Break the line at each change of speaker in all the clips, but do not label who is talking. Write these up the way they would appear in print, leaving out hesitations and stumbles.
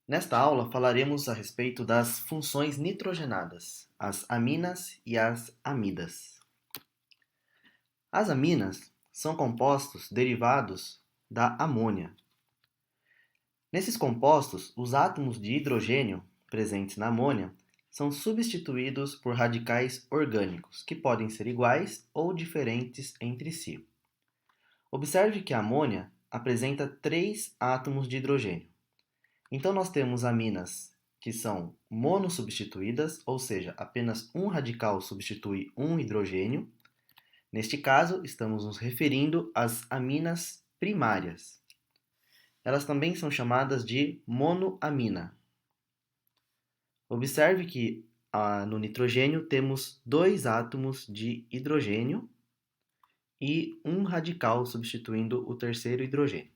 Nesta aula falaremos a respeito das funções nitrogenadas, as aminas e as amidas. As aminas são compostos derivados da amônia. Nesses compostos, os átomos de hidrogênio presentes na amônia são substituídos por radicais orgânicos, que podem ser iguais ou diferentes entre si. Observe que a amônia apresenta 3 átomos de hidrogênio. Então, nós temos aminas que são monossubstituídas, ou seja, apenas um radical substitui um hidrogênio. Neste caso, estamos nos referindo às aminas primárias. Elas também são chamadas de monoamina. Observe que no nitrogênio temos 2 átomos de hidrogênio e um radical substituindo o terceiro hidrogênio.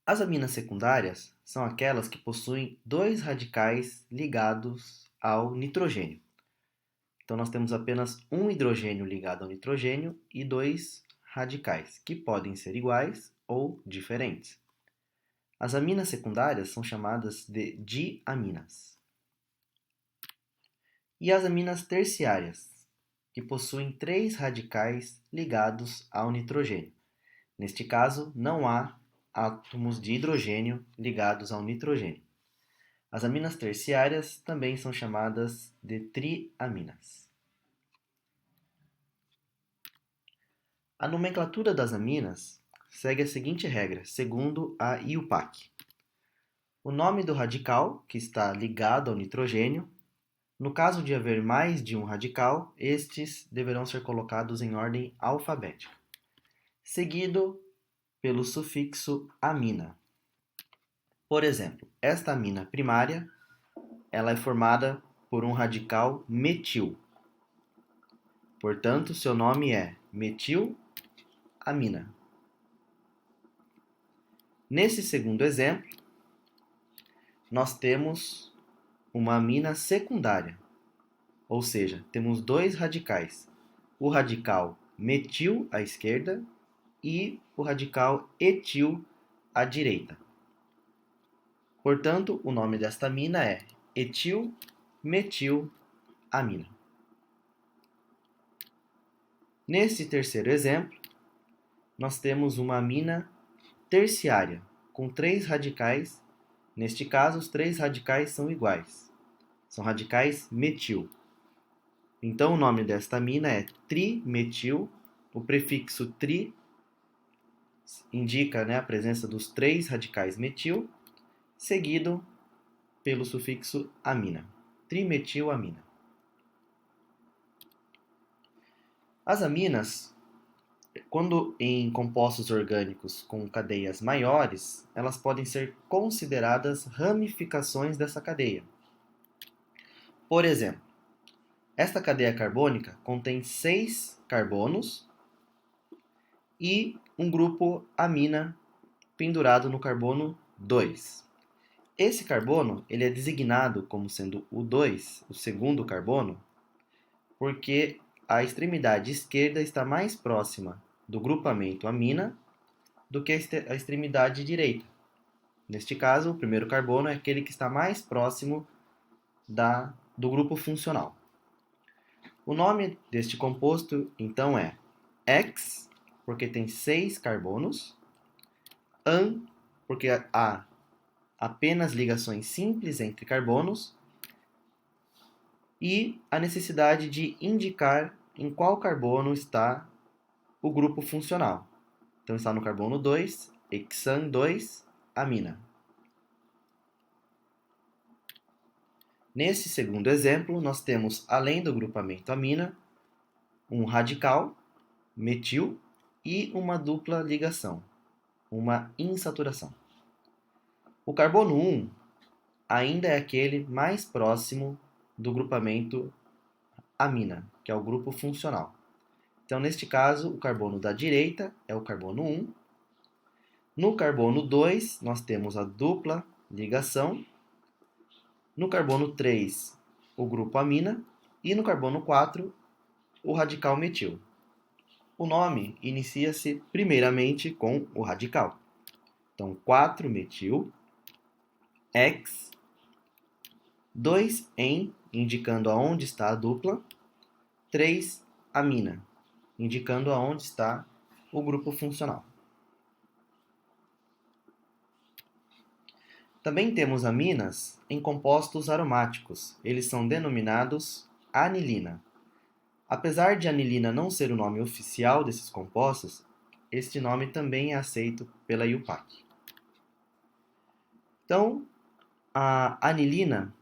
As aminas secundárias são aquelas que possuem 2 radicais ligados ao nitrogênio. Então, nós temos apenas um hidrogênio ligado ao nitrogênio e 2 radicais, que podem ser iguais ou diferentes. As aminas secundárias são chamadas de diaminas. E as aminas terciárias, que possuem 3 radicais ligados ao nitrogênio. Neste caso, não há átomos de hidrogênio ligados ao nitrogênio. As aminas terciárias também são chamadas de triaminas. A nomenclatura das aminas segue a seguinte regra, segundo a IUPAC. O nome do radical, que está ligado ao nitrogênio. No caso de haver mais de um radical, estes deverão ser colocados em ordem alfabética, seguido pelo sufixo amina. Por exemplo, esta amina primária, ela é formada por um radical metil. Portanto, seu nome é metilamina. Nesse segundo exemplo, nós temos uma amina secundária, ou seja, temos 2 radicais, o radical metil à esquerda e o radical etil à direita. Portanto, o nome desta amina é etilmetilamina. Nesse terceiro exemplo, nós temos uma amina terciária, com 3 radicais. Neste caso, os 3 radicais são iguais. São radicais metil. Então, o nome desta amina é trimetil. O prefixo tri indica, a presença dos 3 radicais metil, seguido pelo sufixo amina, trimetilamina. As aminas, quando em compostos orgânicos com cadeias maiores, elas podem ser consideradas ramificações dessa cadeia. Por exemplo, esta cadeia carbônica contém 6 carbonos e um grupo amina pendurado no carbono 2. Esse carbono ele é designado como sendo o 2, o segundo carbono, porque a extremidade esquerda está mais próxima do grupamento amina do que a extremidade direita. Neste caso, o primeiro carbono é aquele que está mais próximo do grupo funcional. O nome deste composto, então, é X, porque tem 6 carbonos, AN, porque há apenas ligações simples entre carbonos, e a necessidade de indicar em qual carbono está o grupo funcional. Então, está no carbono 2, hexan 2, amina. Nesse segundo exemplo, nós temos, além do grupamento amina, um radical, metil, e uma dupla ligação, uma insaturação. O carbono 1 ainda é aquele mais próximo do grupamento amina, que é o grupo funcional. Então, neste caso, o carbono da direita é o carbono 1. No carbono 2, nós temos a dupla ligação. No carbono 3, o grupo amina. E no carbono 4, o radical metil. O nome inicia-se primeiramente com o radical. Então, 4-metil ex, 2 en, indicando aonde está a dupla, 3 amina, indicando aonde está o grupo funcional. Também temos aminas em compostos aromáticos. Eles são denominados anilina. Apesar de anilina não ser o nome oficial desses compostos, este nome também é aceito pela IUPAC. Então, a anilina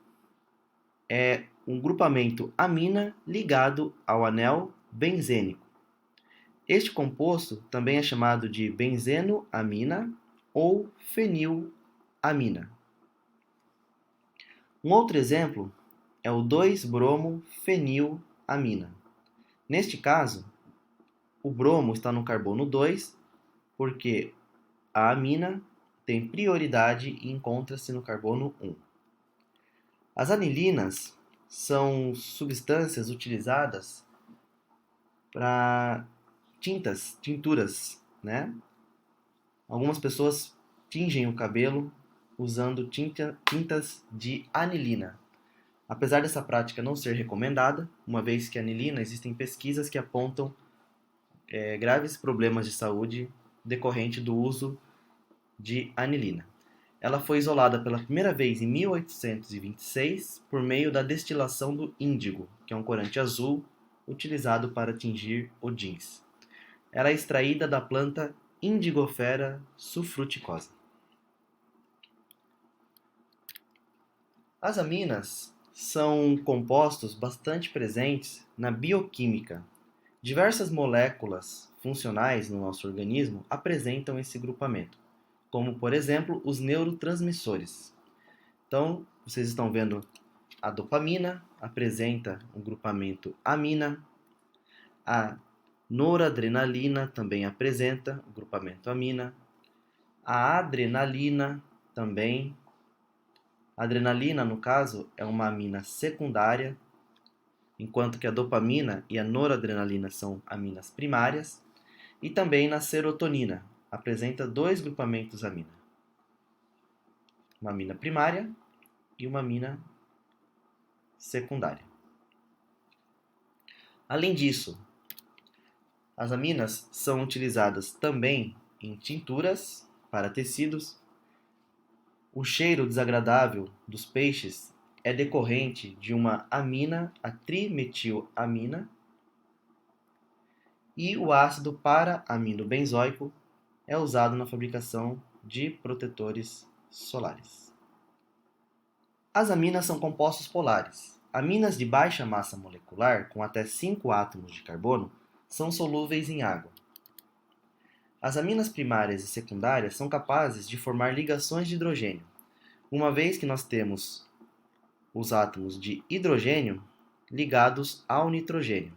é um grupamento amina ligado ao anel benzênico. Este composto também é chamado de benzenoamina ou fenilamina. Um outro exemplo é o 2-bromofenilamina. Neste caso, o bromo está no carbono 2 porque a amina tem prioridade e encontra-se no carbono 1. As anilinas são substâncias utilizadas para tinturas, né? Algumas pessoas tingem o cabelo usando tintas de anilina. Apesar dessa prática não ser recomendada, uma vez que a anilina, existem pesquisas que apontam graves problemas de saúde decorrente do uso de anilina. Ela foi isolada pela primeira vez em 1826 por meio da destilação do índigo, que é um corante azul utilizado para tingir o jeans. Ela é extraída da planta Indigofera sulfruticosa. As aminas são compostos bastante presentes na bioquímica. Diversas moléculas funcionais no nosso organismo apresentam esse grupamento, como, por exemplo, os neurotransmissores. Então, vocês estão vendo a dopamina apresenta um grupamento amina, a noradrenalina também apresenta o grupamento amina, a adrenalina também. A adrenalina, no caso, é uma amina secundária, enquanto que a dopamina e a noradrenalina são aminas primárias, e também na serotonina, apresenta 2 grupamentos amina, uma amina primária e uma amina secundária. Além disso, as aminas são utilizadas também em tinturas para tecidos. O cheiro desagradável dos peixes é decorrente de uma amina, a trimetilamina, e o ácido para-aminobenzoico é usado na fabricação de protetores solares. As aminas são compostos polares. Aminas de baixa massa molecular, com até 5 átomos de carbono, são solúveis em água. As aminas primárias e secundárias são capazes de formar ligações de hidrogênio, uma vez que nós temos os átomos de hidrogênio ligados ao nitrogênio.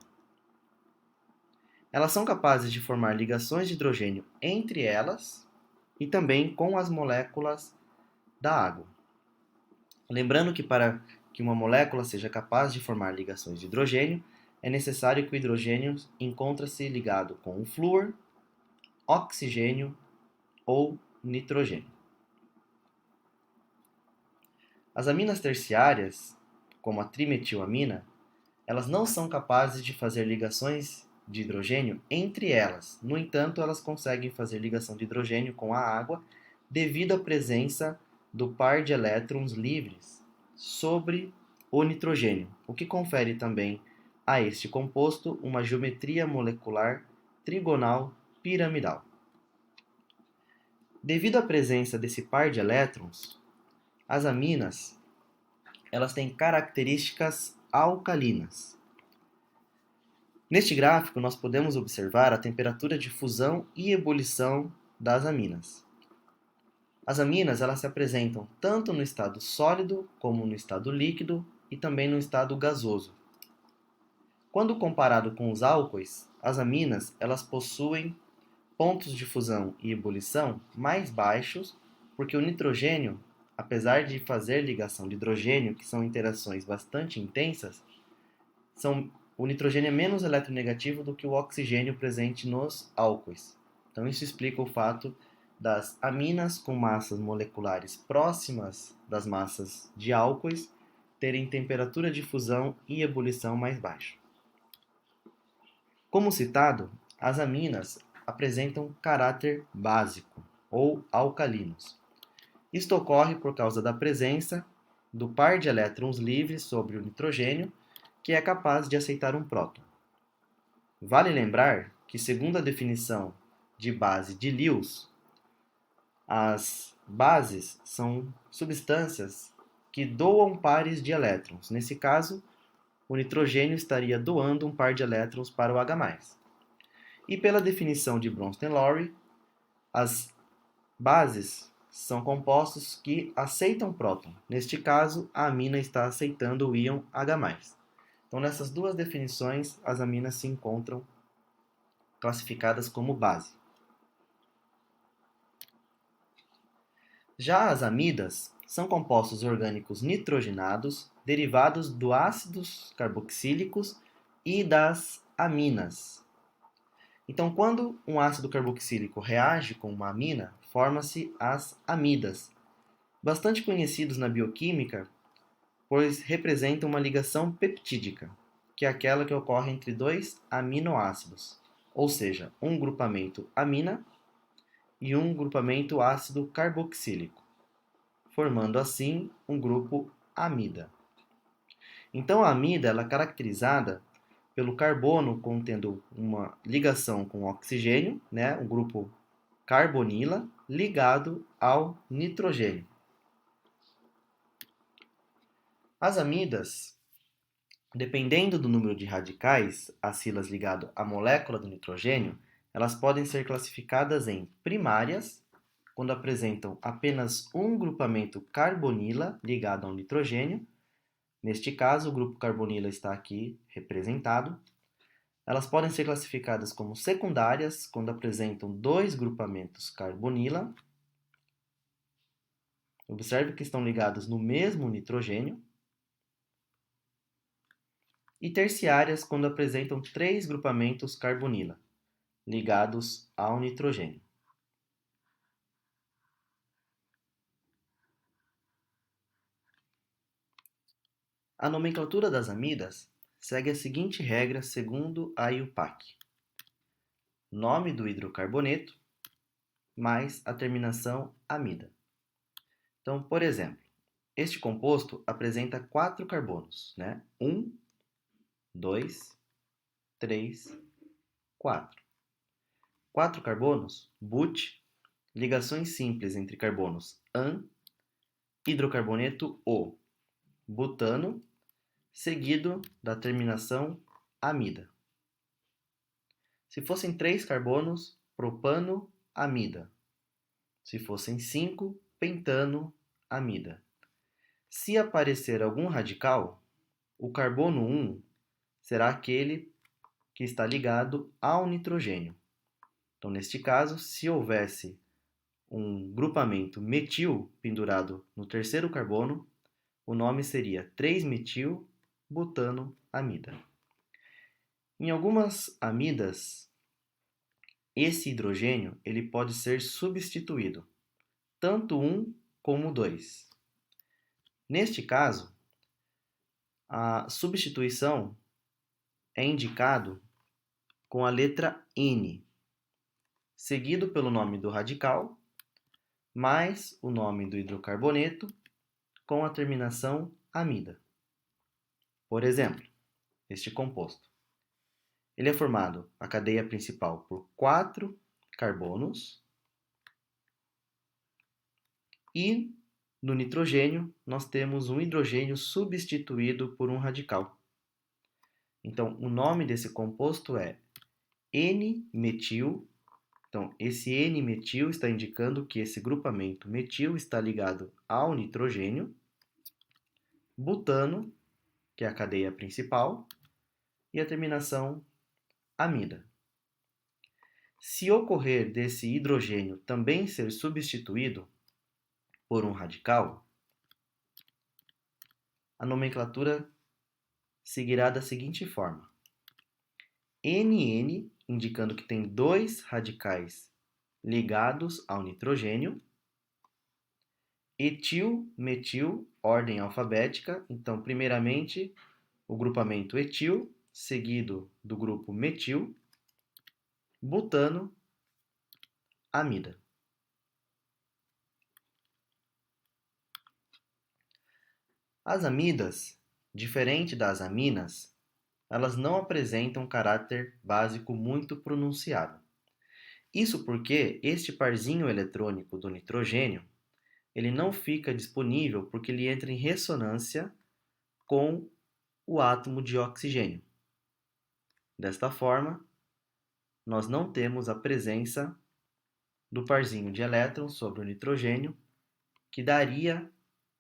Elas são capazes de formar ligações de hidrogênio entre elas e também com as moléculas da água. Lembrando que para que uma molécula seja capaz de formar ligações de hidrogênio, é necessário que o hidrogênio encontre-se ligado com o flúor, oxigênio ou nitrogênio. As aminas terciárias, como a trimetilamina, elas não são capazes de fazer ligações de hidrogênio entre elas. No entanto, elas conseguem fazer ligação de hidrogênio com a água devido à presença do par de elétrons livres sobre o nitrogênio, o que confere também a este composto uma geometria molecular trigonal piramidal. Devido à presença desse par de elétrons, as aminas elas têm características alcalinas. Neste gráfico, nós podemos observar a temperatura de fusão e ebulição das aminas. As aminas elas se apresentam tanto no estado sólido como no estado líquido e também no estado gasoso. Quando comparado com os álcoois, as aminas elas possuem pontos de fusão e ebulição mais baixos, porque o nitrogênio, apesar de fazer ligação de hidrogênio, que são interações bastante intensas, o nitrogênio é menos eletronegativo do que o oxigênio presente nos álcoois. Então isso explica o fato das aminas com massas moleculares próximas das massas de álcoois terem temperatura de fusão e ebulição mais baixa. Como citado, as aminas apresentam caráter básico ou alcalinos. Isto ocorre por causa da presença do par de elétrons livres sobre o nitrogênio, que é capaz de aceitar um próton. Vale lembrar que, segundo a definição de base de Lewis, as bases são substâncias que doam pares de elétrons. Nesse caso, o nitrogênio estaria doando um par de elétrons para o H+. E pela definição de Bronsted-Lowry, as bases são compostos que aceitam próton. Neste caso, a amina está aceitando o íon H+. Então, nessas duas definições, as aminas se encontram classificadas como base. Já as amidas são compostos orgânicos nitrogenados derivados dos ácidos carboxílicos e das aminas. Então, quando um ácido carboxílico reage com uma amina, formam-se as amidas, bastante conhecidos na bioquímica, pois representam uma ligação peptídica, que é aquela que ocorre entre dois aminoácidos, ou seja, um grupamento amina e um grupamento ácido carboxílico, formando assim um grupo amida. Então, a amida ela é caracterizada pelo carbono contendo uma ligação com o oxigênio, né, o grupo carbonila, ligado ao nitrogênio. As amidas, dependendo do número de radicais, acilas ligado à molécula do nitrogênio, elas podem ser classificadas em primárias, quando apresentam apenas um grupamento carbonila ligado ao nitrogênio. Neste caso, o grupo carbonila está aqui representado. Elas podem ser classificadas como secundárias, quando apresentam dois grupamentos carbonila. Observe que estão ligados no mesmo nitrogênio. E terciárias, quando apresentam três grupamentos carbonila, ligados ao nitrogênio. A nomenclatura das amidas segue a seguinte regra segundo a IUPAC: nome do hidrocarboneto mais a terminação amida. Então, por exemplo, este composto apresenta 4 carbonos, né? 1, 2, 3, 4. 4 carbonos, but, ligações simples entre carbonos an, hidrocarboneto O, butano, seguido da terminação amida. Se fossem 3 carbonos, propano, amida. Se fossem 5, pentano, amida. Se aparecer algum radical, o carbono 1 será aquele que está ligado ao nitrogênio. Então, neste caso, se houvesse um grupamento metil pendurado no terceiro carbono, o nome seria 3-metil-butano-amida. Em algumas amidas, esse hidrogênio ele pode ser substituído, tanto 1 como 2. Neste caso, a substituição é indicado com a letra N, seguido pelo nome do radical, mais o nome do hidrocarboneto com a terminação amida. Por exemplo, este composto. Ele é formado, a cadeia principal, por 4 carbonos e no nitrogênio nós temos um hidrogênio substituído por um radical. Então, o nome desse composto é N-metil. Então, esse N-metil está indicando que esse grupamento metil está ligado ao nitrogênio, butano, que é a cadeia principal, e a terminação amida. Se ocorrer desse hidrogênio também ser substituído por um radical, a nomenclatura seguirá da seguinte forma: NN, indicando que tem 2 radicais ligados ao nitrogênio. Etil, metil, ordem alfabética. Então, primeiramente, o grupamento etil, seguido do grupo metil, butano, amida. As amidas, diferente das aminas, elas não apresentam caráter básico muito pronunciado. Isso porque este parzinho eletrônico do nitrogênio, ele não fica disponível porque ele entra em ressonância com o átomo de oxigênio. Desta forma, nós não temos a presença do parzinho de elétrons sobre o nitrogênio, que daria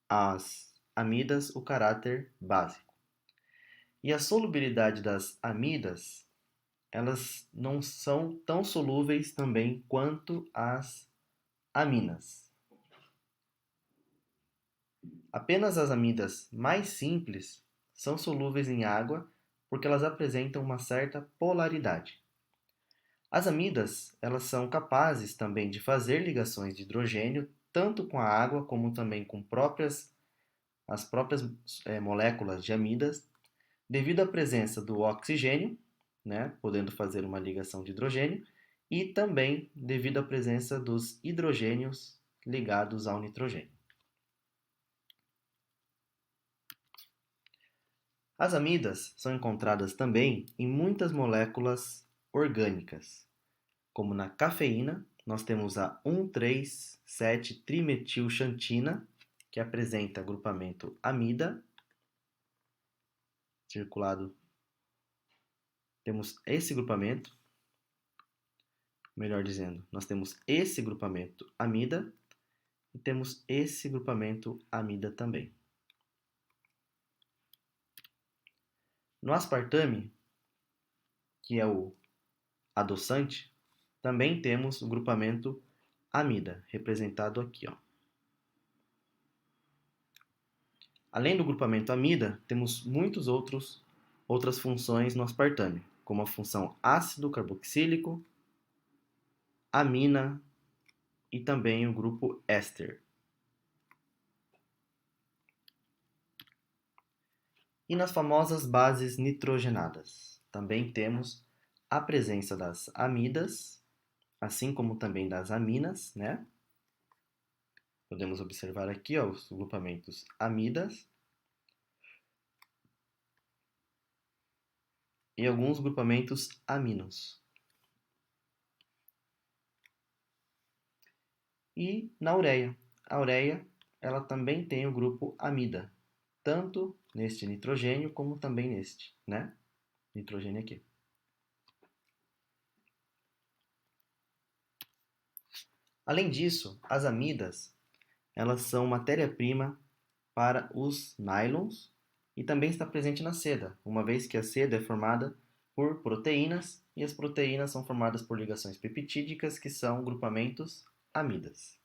às amidas o caráter básico. E a solubilidade das amidas, elas não são tão solúveis também quanto as aminas. Apenas as amidas mais simples são solúveis em água porque elas apresentam uma certa polaridade. As amidas, elas são capazes também de fazer ligações de hidrogênio tanto com a água como também com as próprias moléculas de amidas, devido à presença do oxigênio, né, podendo fazer uma ligação de hidrogênio, e também devido à presença dos hidrogênios ligados ao nitrogênio. As amidas são encontradas também em muitas moléculas orgânicas, como na cafeína, nós temos a 1,3,7-trimetilxantina, que apresenta grupamento amida, circulado. Temos esse grupamento, melhor dizendo, nós temos esse grupamento amida e temos esse grupamento amida também. No aspartame, que é o adoçante, também temos o grupamento amida, representado aqui, ó. Além do grupamento amida, temos outras funções no aspartame, como a função ácido carboxílico, amina e também o grupo éster. E nas famosas bases nitrogenadas, também temos a presença das amidas, assim como também das aminas, né? Podemos observar aqui, ó, os grupamentos amidas e alguns grupamentos aminos. E na ureia. A ureia, ela também tem o grupo amida, tanto neste nitrogênio como também neste, né? Nitrogênio aqui. Além disso, as amidas, elas são matéria-prima para os nylons e também está presente na seda, uma vez que a seda é formada por proteínas e as proteínas são formadas por ligações peptídicas, que são grupamentos amidas.